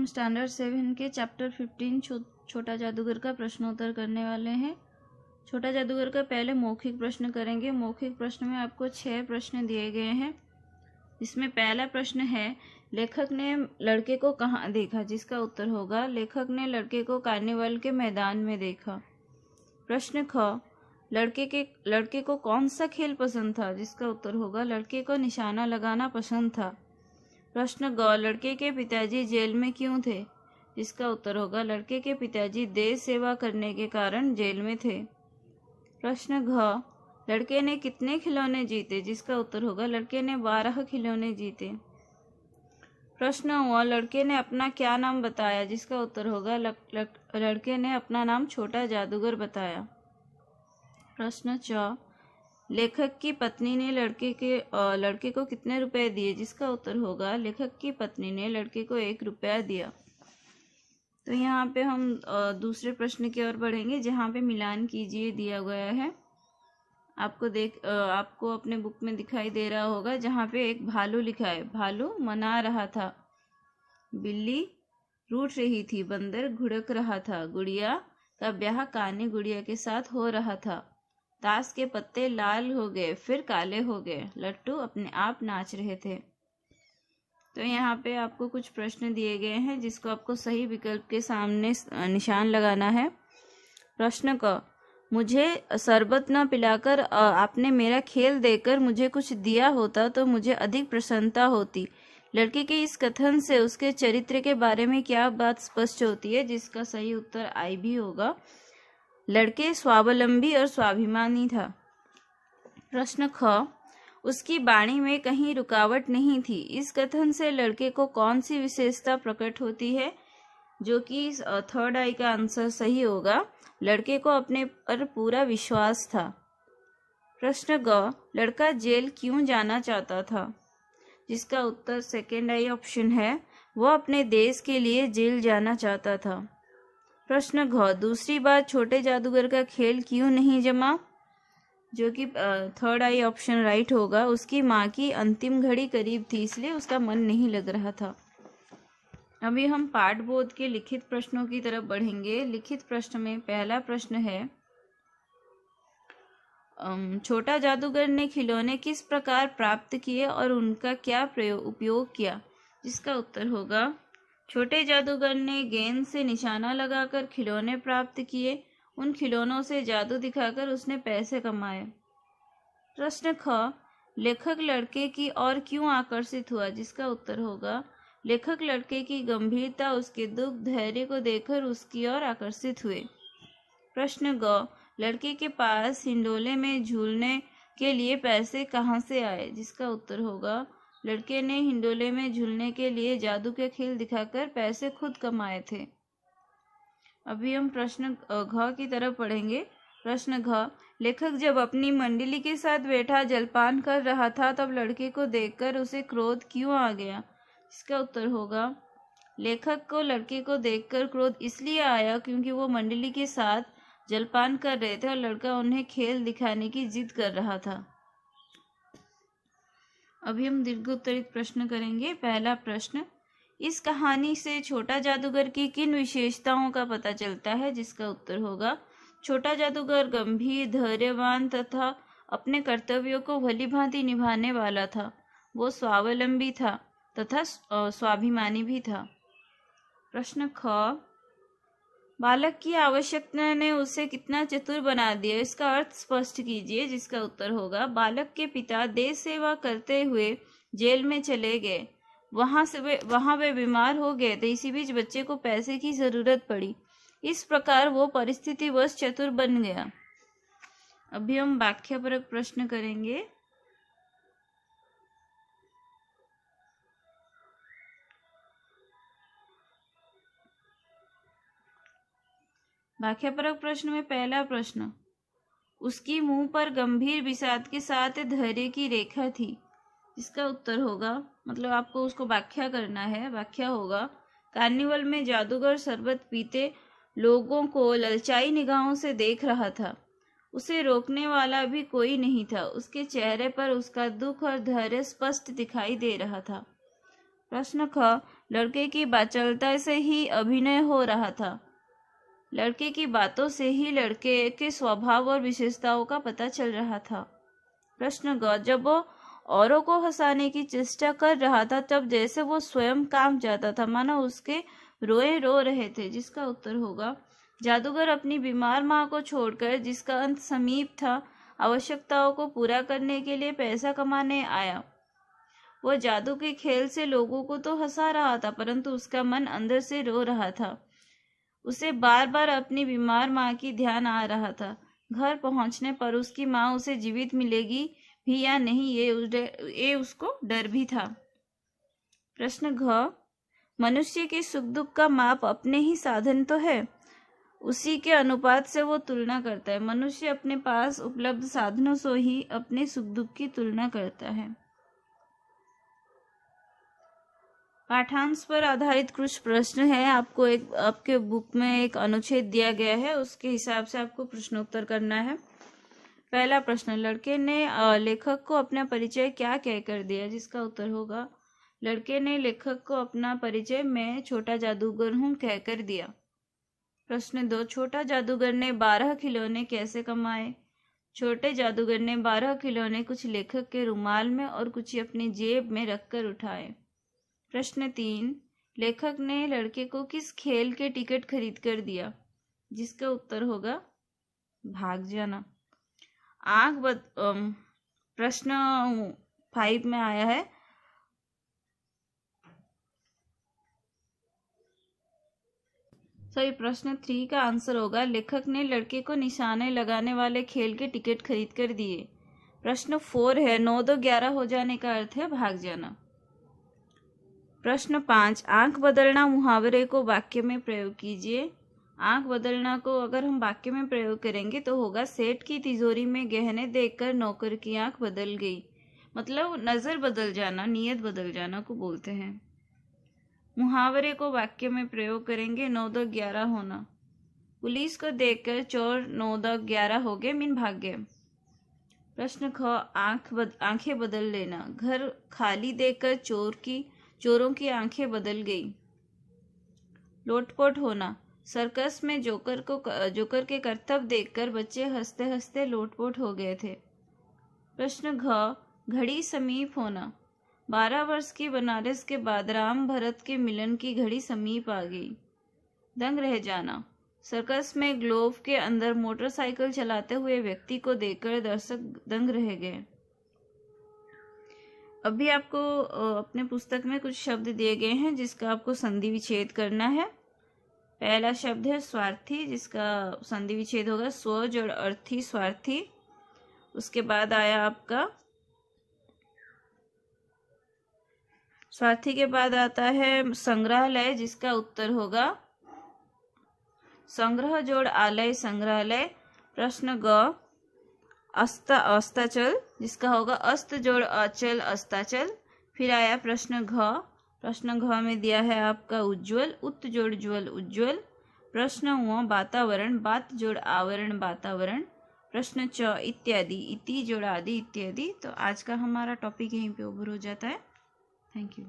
हम स्टैंडर्ड 7 के चैप्टर 15 छोटा जादूगर का प्रश्नोत्तर करने वाले हैं। छोटा जादूगर का पहले मौखिक प्रश्न करेंगे। मौखिक प्रश्न में आपको 6 प्रश्न दिए गए हैं। इसमें पहला प्रश्न है, लेखक ने लड़के को कहाँ देखा? जिसका उत्तर होगा, लेखक ने लड़के को कार्निवल के मैदान में देखा। प्रश्न ख, लड़के को कौन सा खेल पसंद था? जिसका उत्तर होगा, लड़के को निशाना लगाना पसंद था। प्रश्न ग, लड़के के पिताजी जेल में क्यों थे? जिसका उत्तर होगा, लड़के के पिताजी देश सेवा करने के कारण जेल में थे। प्रश्न घ, लड़के ने कितने खिलौने जीते? जिसका उत्तर होगा, लड़के ने 12 खिलौने जीते। प्रश्न व, लड़के ने अपना क्या नाम बताया? जिसका उत्तर होगा, लड़के ने अपना नाम छोटा जादूगर बताया। प्रश्न च, लेखक की पत्नी ने लड़के को कितने रुपए दिए? जिसका उत्तर होगा, लेखक की पत्नी ने लड़के को 1 रुपया दिया। तो यहाँ पे हम दूसरे प्रश्न की ओर बढ़ेंगे, जहाँ पे मिलान कीजिए दिया गया है। आपको अपने बुक में दिखाई दे रहा होगा, जहाँ पे एक भालू लिखा है। भालू मना रहा था, बिल्ली रूठ रही थी, बंदर घुड़क रहा था, गुड़िया का ब्याह कानी गुड़िया के साथ हो रहा था, ताश के पत्ते लाल हो गए फिर काले हो गए, लट्टू अपने आप नाच रहे थे। तो यहाँ पे आपको कुछ प्रश्न दिए गए हैं, जिसको आपको सही विकल्प के सामने निशान लगाना है। प्रश्न क, मुझे शरबत न पिलाकर आपने मेरा खेल देकर मुझे कुछ दिया होता तो मुझे अधिक प्रसन्नता होती। लड़के के इस कथन से उसके चरित्र के बारे में क्या बात स्पष्ट होती है? जिसका सही उत्तर आई भी होगा, लड़के स्वावलंबी और स्वाभिमानी था। प्रश्न ख, उसकी वाणी में कहीं रुकावट नहीं थी। इस कथन से लड़के को कौन सी विशेषता प्रकट होती है? जो कि थर्ड आई का आंसर सही होगा, लड़के को अपने पर पूरा विश्वास था। प्रश्न ग, लड़का जेल क्यों जाना चाहता था? जिसका उत्तर सेकेंड आई ऑप्शन है, वह अपने देश के लिए जेल जाना चाहता था। प्रश्न घ, दूसरी बार छोटे जादूगर का खेल क्यों नहीं जमा? जो कि थर्ड आई ऑप्शन राइट होगा, उसकी माँ की अंतिम घड़ी करीब थी, इसलिए उसका मन नहीं लग रहा था। अभी हम पाठबोध के लिखित प्रश्नों की तरफ बढ़ेंगे। लिखित प्रश्न में पहला प्रश्न है, छोटा जादूगर ने खिलौने किस प्रकार प्राप्त किए और उनका क्या उपयोग किया? जिसका उत्तर होगा, छोटे जादूगर ने गेंद से निशाना लगाकर खिलौने प्राप्त किए। उन खिलौनों से जादू दिखाकर उसने पैसे कमाए। प्रश्न ख, लेखक लड़के की ओर क्यों आकर्षित हुआ? जिसका उत्तर होगा, लेखक लड़के की गंभीरता, उसके दुख, धैर्य को देखकर उसकी ओर आकर्षित हुए। प्रश्न ग, लड़के के पास हिंडोले में झूलने के लिए पैसे कहाँ से आए? जिसका उत्तर होगा, लड़के ने हिंडोले में झूलने के लिए जादू के खेल दिखाकर पैसे खुद कमाए थे। अभी हम प्रश्न घ की तरफ पढ़ेंगे। प्रश्न घ, लेखक जब अपनी मंडली के साथ बैठा जलपान कर रहा था तब लड़के को देखकर उसे क्रोध क्यों आ गया? इसका उत्तर होगा, लेखक को लड़के को देखकर क्रोध इसलिए आया क्योंकि वो मंडली के साथ जलपान कर रहे थे और लड़का उन्हें खेल दिखाने की जिद कर रहा था। अभी हम दीर्घ उत्तरित प्रश्न करेंगे। पहला प्रश्न, इस कहानी से छोटा जादूगर की किन विशेषताओं का पता चलता है? जिसका उत्तर होगा, छोटा जादूगर गंभीर, धैर्यवान तथा अपने कर्तव्यों को भलीभांति निभाने वाला था। वो स्वावलंबी था तथा स्वाभिमानी भी था। प्रश्न ख, बालक की आवश्यकता ने उसे कितना चतुर बना दिया? इसका अर्थ स्पष्ट कीजिए। जिसका उत्तर होगा, बालक के पिता देश सेवा करते हुए जेल में चले गए, वहां वे बीमार हो गए थे, इसी बीच बच्चे को पैसे की जरूरत पड़ी, इस प्रकार वो परिस्थितिवश चतुर बन गया। अभी हम व्याख्यापरक प्रश्न करेंगे। व्याख्यापरक प्रश्न में पहला प्रश्न, उसकी मुंह पर गंभीर विषाद के साथ धैर्य की रेखा थी। इसका उत्तर होगा, मतलब आपको उसको व्याख्या करना है। व्याख्या होगा, कार्निवल में जादूगर शरबत पीते लोगों को ललचाई निगाहों से देख रहा था। उसे रोकने वाला भी कोई नहीं था। उसके चेहरे पर उसका दुख और धैर्य स्पष्ट दिखाई दे रहा था। प्रश्न ख, लड़के की बाचालता से ही अभिनय हो रहा था। लड़के की बातों से ही लड़के के स्वभाव और विशेषताओं का पता चल रहा था। प्रश्न ग, जब वो औरों को हंसाने की चेष्टा कर रहा था तब जैसे वो स्वयं कांप जाता था, मानो उसके रोए रो रहे थे। जिसका उत्तर होगा, जादूगर अपनी बीमार माँ को छोड़कर, जिसका अंत समीप था, आवश्यकताओं को पूरा करने के लिए पैसा कमाने आया। वो जादू के खेल से लोगों को तो हंसा रहा था, परंतु उसका मन अंदर से रो रहा था। उसे बार बार अपनी बीमार माँ की ध्यान आ रहा था। घर पहुंचने पर उसकी माँ उसे जीवित मिलेगी भी या नहीं, ये उसको डर भी था। प्रश्न घ, मनुष्य के सुख दुख का माप अपने ही साधन तो है, उसी के अनुपात से वो तुलना करता है। मनुष्य अपने पास उपलब्ध साधनों से ही अपने सुख दुख की तुलना करता है। पाठांश पर आधारित कुछ प्रश्न है। आपको आपके बुक में एक अनुच्छेद दिया गया है, उसके हिसाब से आपको प्रश्नोत्तर करना है। पहला प्रश्न, लड़के ने लेखक को अपना परिचय क्या कहकर दिया? जिसका उत्तर होगा, लड़के ने लेखक को अपना परिचय मैं छोटा जादूगर हूँ कहकर दिया। प्रश्न 2, छोटा जादूगर ने 12 खिलौने कैसे कमाए? छोटे जादूगर ने 12 खिलौने कुछ लेखक के रुमाल में और कुछ अपनी जेब में रखकर उठाए। प्रश्न 3, लेखक ने लड़के को किस खेल के टिकट खरीद कर दिया? जिसका उत्तर होगा भाग जाना। प्रश्न 5 में आया है, प्रश्न 3 का आंसर होगा, लेखक ने लड़के को निशाने लगाने वाले खेल के टिकट खरीद कर दिए। प्रश्न 4 है, 9 2 11 हो जाने का अर्थ है भाग जाना। प्रश्न 5, आंख बदलना मुहावरे को वाक्य में प्रयोग कीजिए। आंख बदलना को अगर हम वाक्य में प्रयोग करेंगे तो होगा, सेठ की तिजोरी में गहने देखकर नौकर की आंख बदल गई। मतलब नजर बदल जाना, नीयत बदल जाना को बोलते हैं। मुहावरे को वाक्य में प्रयोग करेंगे, 9 2 11 होना। पुलिस को देखकर चोर 9 2 11 हो गए, मीन भाग गए। प्रश्न ख, आंखें बदल लेना। घर खाली देखकर चोरों की आंखें बदल गई। लोटपोट होना। सर्कस में जोकर के करतब देखकर बच्चे हंसते हंसते लोटपोट हो गए थे। प्रश्न घ, घड़ी समीप होना। 12 वर्ष की बनारस के बाद राम भरत के मिलन की घड़ी समीप आ गई। दंग रह जाना। सर्कस में ग्लोव के अंदर मोटरसाइकिल चलाते हुए व्यक्ति को देखकर दर्शक दंग रह गए। अभी आपको अपने पुस्तक में कुछ शब्द दिए गए हैं जिसका आपको संधि विच्छेद करना है। पहला शब्द है स्वार्थी, जिसका संधि विच्छेद होगा स्व जोड़ अर्थी स्वार्थी। उसके बाद आया आपका स्वार्थी के बाद आता है संग्रहालय, जिसका उत्तर होगा संग्रह जोड़ आलय संग्रहालय। प्रश्न ग, अस्ताचल, जिसका होगा अस्त जोड़ अचल अस्ताचल। फिर आया प्रश्न घ में दिया है आपका उज्ज्वल, उत जोड़ ज्वल उज्ज्वल। प्रश्न व, वातावरण, बात जोड़ आवरण वातावरण। प्रश्न च, इत्यादि, इति जोड़ आदि इत्यादि। तो आज का हमारा टॉपिक यहीं पे ओवर हो जाता है। Thank you.